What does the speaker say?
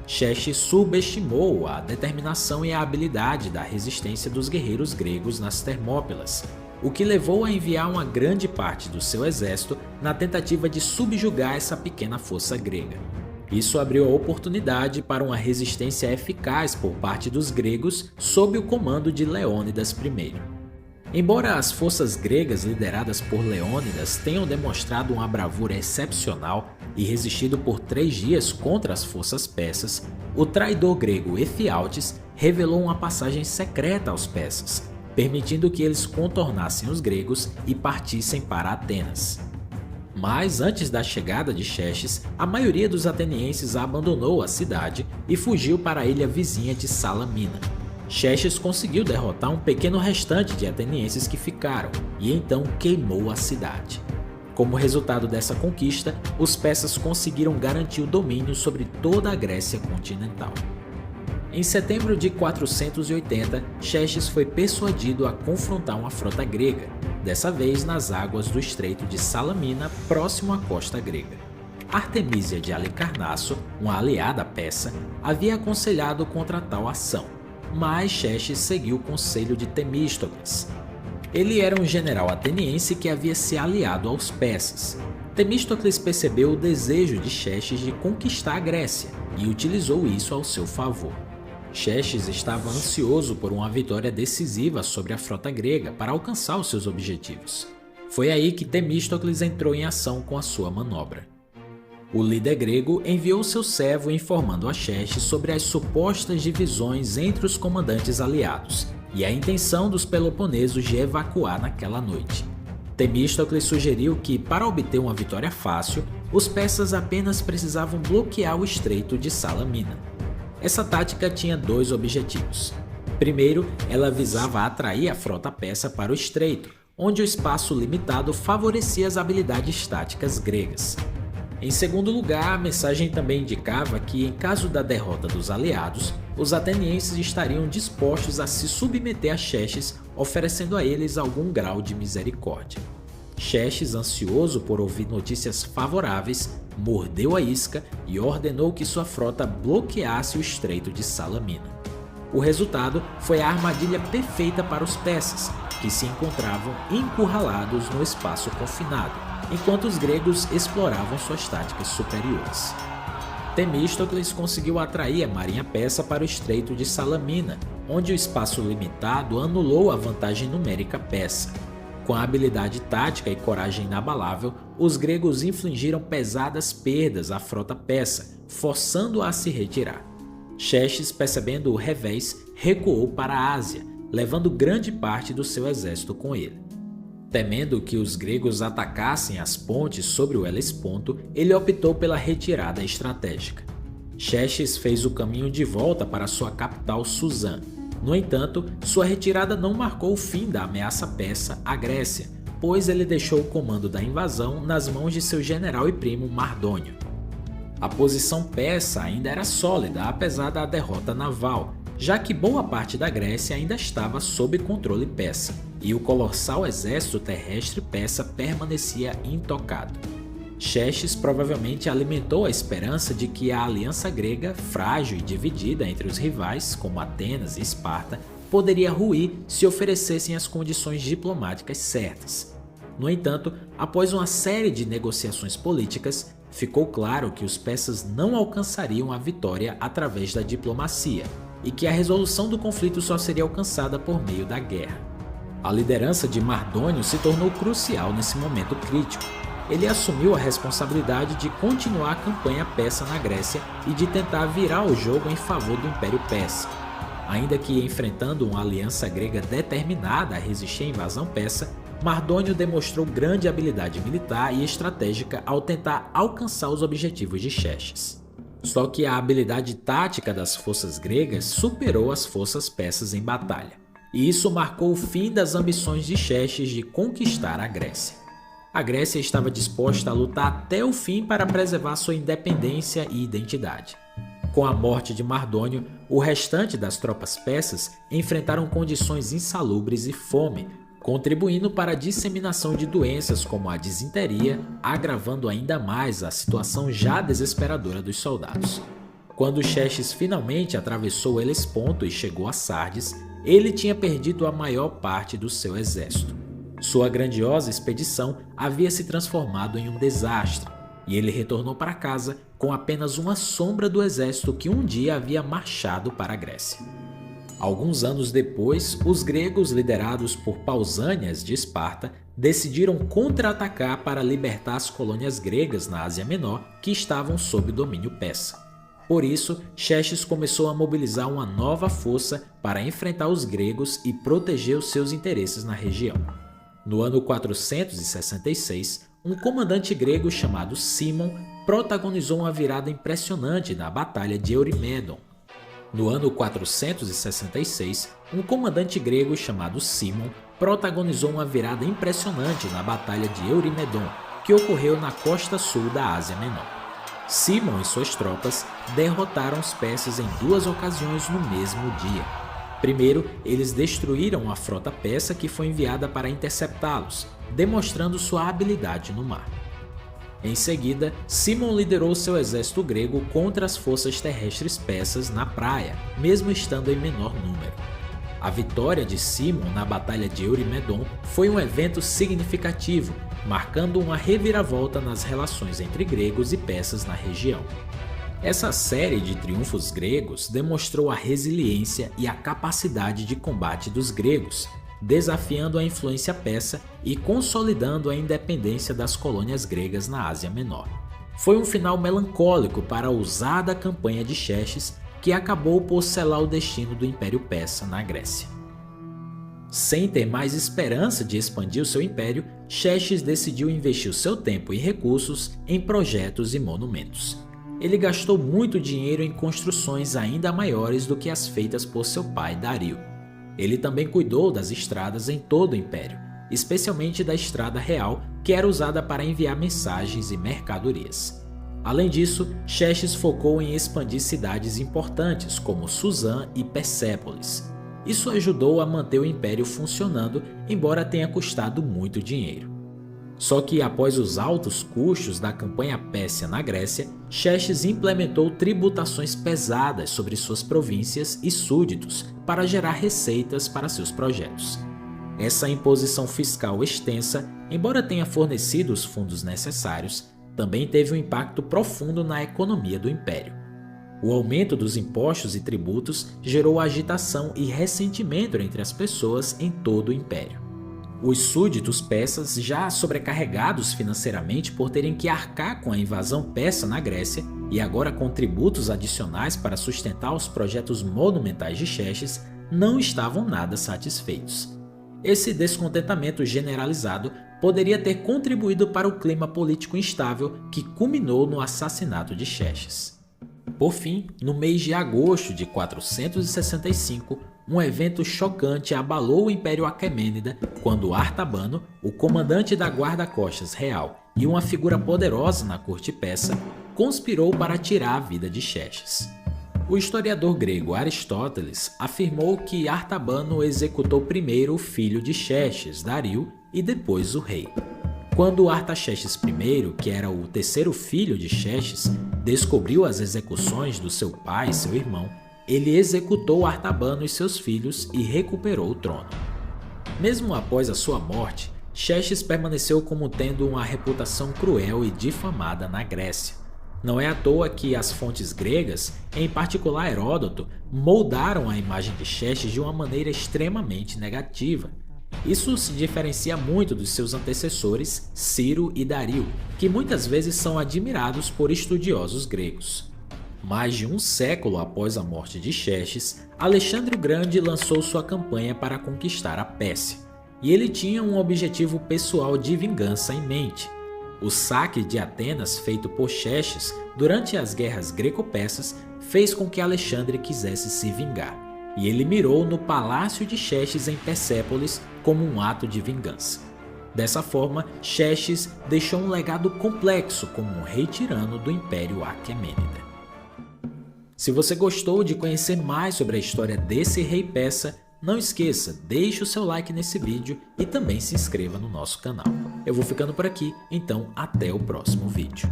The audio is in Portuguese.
Xerxes subestimou a determinação e a habilidade da resistência dos guerreiros gregos nas Termópilas, o que levou a enviar uma grande parte do seu exército na tentativa de subjugar essa pequena força grega. Isso abriu a oportunidade para uma resistência eficaz por parte dos gregos sob o comando de Leônidas I. Embora as forças gregas lideradas por Leônidas tenham demonstrado uma bravura excepcional e resistido por 3 dias contra as forças persas, o traidor grego Efialtes revelou uma passagem secreta aos persas, permitindo que eles contornassem os gregos e partissem para Atenas. Mas antes da chegada de Xerxes, a maioria dos atenienses abandonou a cidade e fugiu para a ilha vizinha de Salamina. Xerxes conseguiu derrotar um pequeno restante de atenienses que ficaram e então queimou a cidade. Como resultado dessa conquista, os persas conseguiram garantir o domínio sobre toda a Grécia continental. Em setembro de 480, Xerxes foi persuadido a confrontar uma frota grega, dessa vez nas águas do Estreito de Salamina, próximo à costa grega. Artemísia de Halicarnasso, uma aliada persa, havia aconselhado contra tal ação, mas Xerxes seguiu o conselho de Temístocles. Ele era um general ateniense que havia se aliado aos persas. Temístocles percebeu o desejo de Xerxes de conquistar a Grécia e utilizou isso ao seu favor. Xerxes estava ansioso por uma vitória decisiva sobre a frota grega para alcançar os seus objetivos. Foi aí que Temístocles entrou em ação com a sua manobra. O líder grego enviou seu servo informando a Xerxes sobre as supostas divisões entre os comandantes aliados e a intenção dos peloponesos de evacuar naquela noite. Temístocles sugeriu que, para obter uma vitória fácil, os persas apenas precisavam bloquear o estreito de Salamina. Essa tática tinha 2 objetivos. Primeiro, ela visava atrair a frota persa para o estreito, onde o espaço limitado favorecia as habilidades táticas gregas. Em segundo lugar, a mensagem também indicava que, em caso da derrota dos aliados, os atenienses estariam dispostos a se submeter a Xerxes, oferecendo a eles algum grau de misericórdia. Xerxes, ansioso por ouvir notícias favoráveis, mordeu a isca e ordenou que sua frota bloqueasse o estreito de Salamina. O resultado foi a armadilha perfeita para os persas, que se encontravam encurralados no espaço confinado, enquanto os gregos exploravam suas táticas superiores. Temístocles conseguiu atrair a marinha persa para o estreito de Salamina, onde o espaço limitado anulou a vantagem numérica persa. Com a habilidade tática e coragem inabalável, os gregos infligiram pesadas perdas à frota persa, forçando-a a se retirar. Xerxes, percebendo o revés, recuou para a Ásia, levando grande parte do seu exército com ele. Temendo que os gregos atacassem as pontes sobre o Helesponto, ele optou pela retirada estratégica. Xerxes fez o caminho de volta para sua capital Suzã. No entanto, sua retirada não marcou o fim da ameaça persa à Grécia, pois ele deixou o comando da invasão nas mãos de seu general e primo Mardônio. A posição persa ainda era sólida apesar da derrota naval, já que boa parte da Grécia ainda estava sob controle persa, e o colossal exército terrestre persa permanecia intocado. Xerxes provavelmente alimentou a esperança de que a aliança grega, frágil e dividida entre os rivais, como Atenas e Esparta, poderia ruir se oferecessem as condições diplomáticas certas. No entanto, após uma série de negociações políticas, ficou claro que os persas não alcançariam a vitória através da diplomacia e que a resolução do conflito só seria alcançada por meio da guerra. A liderança de Mardônio se tornou crucial nesse momento crítico. Ele assumiu a responsabilidade de continuar a campanha persa na Grécia e de tentar virar o jogo em favor do Império Persa. Ainda que enfrentando uma aliança grega determinada a resistir à invasão persa, Mardônio demonstrou grande habilidade militar e estratégica ao tentar alcançar os objetivos de Xerxes. Só que a habilidade tática das forças gregas superou as forças persas em batalha, e isso marcou o fim das ambições de Xerxes de conquistar a Grécia. A Grécia estava disposta a lutar até o fim para preservar sua independência e identidade. Com a morte de Mardônio, o restante das tropas persas enfrentaram condições insalubres e fome, contribuindo para a disseminação de doenças como a disenteria, agravando ainda mais a situação já desesperadora dos soldados. Quando Xerxes finalmente atravessou o Helesponto e chegou a Sardes, ele tinha perdido a maior parte do seu exército. Sua grandiosa expedição havia se transformado em um desastre, e ele retornou para casa com apenas uma sombra do exército que um dia havia marchado para a Grécia. Alguns anos depois, os gregos, liderados por Pausânias de Esparta, decidiram contra-atacar para libertar as colônias gregas na Ásia Menor que estavam sob domínio persa. Por isso, Xerxes começou a mobilizar uma nova força para enfrentar os gregos e proteger os seus interesses na região. No ano 466, um comandante grego chamado Cimon protagonizou uma virada impressionante na Batalha de Eurimedon. No ano 466, um comandante grego chamado Cimon protagonizou uma virada impressionante na Batalha de Eurimedon, que ocorreu na costa sul da Ásia Menor. Cimon e suas tropas derrotaram os persas em duas ocasiões no mesmo dia. Primeiro, eles destruíram a frota persa que foi enviada para interceptá-los, demonstrando sua habilidade no mar. Em seguida, Cimon liderou seu exército grego contra as forças terrestres persas na praia, mesmo estando em menor número. A vitória de Cimon na Batalha de Eurimedon foi um evento significativo, marcando uma reviravolta nas relações entre gregos e persas na região. Essa série de triunfos gregos demonstrou a resiliência e a capacidade de combate dos gregos, desafiando a influência persa e consolidando a independência das colônias gregas na Ásia Menor. Foi um final melancólico para a ousada campanha de Xerxes, que acabou por selar o destino do Império Persa na Grécia. Sem ter mais esperança de expandir o seu império, Xerxes decidiu investir o seu tempo e recursos em projetos e monumentos. Ele gastou muito dinheiro em construções ainda maiores do que as feitas por seu pai Dario. Ele também cuidou das estradas em todo o império, especialmente da estrada real, que era usada para enviar mensagens e mercadorias. Além disso, Xerxes focou em expandir cidades importantes como Suzã e Persépolis. Isso ajudou a manter o império funcionando, embora tenha custado muito dinheiro. Só que após os altos custos da campanha pérsia na Grécia, Xerxes implementou tributações pesadas sobre suas províncias e súditos para gerar receitas para seus projetos. Essa imposição fiscal extensa, embora tenha fornecido os fundos necessários, também teve um impacto profundo na economia do império. O aumento dos impostos e tributos gerou agitação e ressentimento entre as pessoas em todo o império. Os súditos persas, já sobrecarregados financeiramente por terem que arcar com a invasão persa na Grécia e agora com tributos adicionais para sustentar os projetos monumentais de Xerxes, não estavam nada satisfeitos. Esse descontentamento generalizado poderia ter contribuído para o clima político instável que culminou no assassinato de Xerxes. Por fim, no mês de agosto de 465, um evento chocante abalou o Império Aquemênida quando Artabano, o comandante da guarda-costas real e uma figura poderosa na corte persa, conspirou para tirar a vida de Xerxes. O historiador grego Aristóteles afirmou que Artabano executou primeiro o filho de Xerxes, Dario, e depois o rei. Quando Artaxerxes I, que era o terceiro filho de Xerxes, descobriu as execuções do seu pai e seu irmão, ele executou Artabano e seus filhos e recuperou o trono. Mesmo após a sua morte, Xerxes permaneceu como tendo uma reputação cruel e difamada na Grécia. Não é à toa que as fontes gregas, em particular Heródoto, moldaram a imagem de Xerxes de uma maneira extremamente negativa. Isso se diferencia muito dos seus antecessores, Ciro e Dario, que muitas vezes são admirados por estudiosos gregos. Mais de um século após a morte de Xerxes, Alexandre o Grande lançou sua campanha para conquistar a Pérsia, e ele tinha um objetivo pessoal de vingança em mente. O saque de Atenas feito por Xerxes durante as guerras greco-persas fez com que Alexandre quisesse se vingar, e ele mirou no palácio de Xerxes em Persépolis como um ato de vingança. Dessa forma, Xerxes deixou um legado complexo como um rei tirano do Império Aquemênida. Se você gostou de conhecer mais sobre a história desse rei persa, não esqueça, deixe o seu like nesse vídeo e também se inscreva no nosso canal. Eu vou ficando por aqui, então até o próximo vídeo.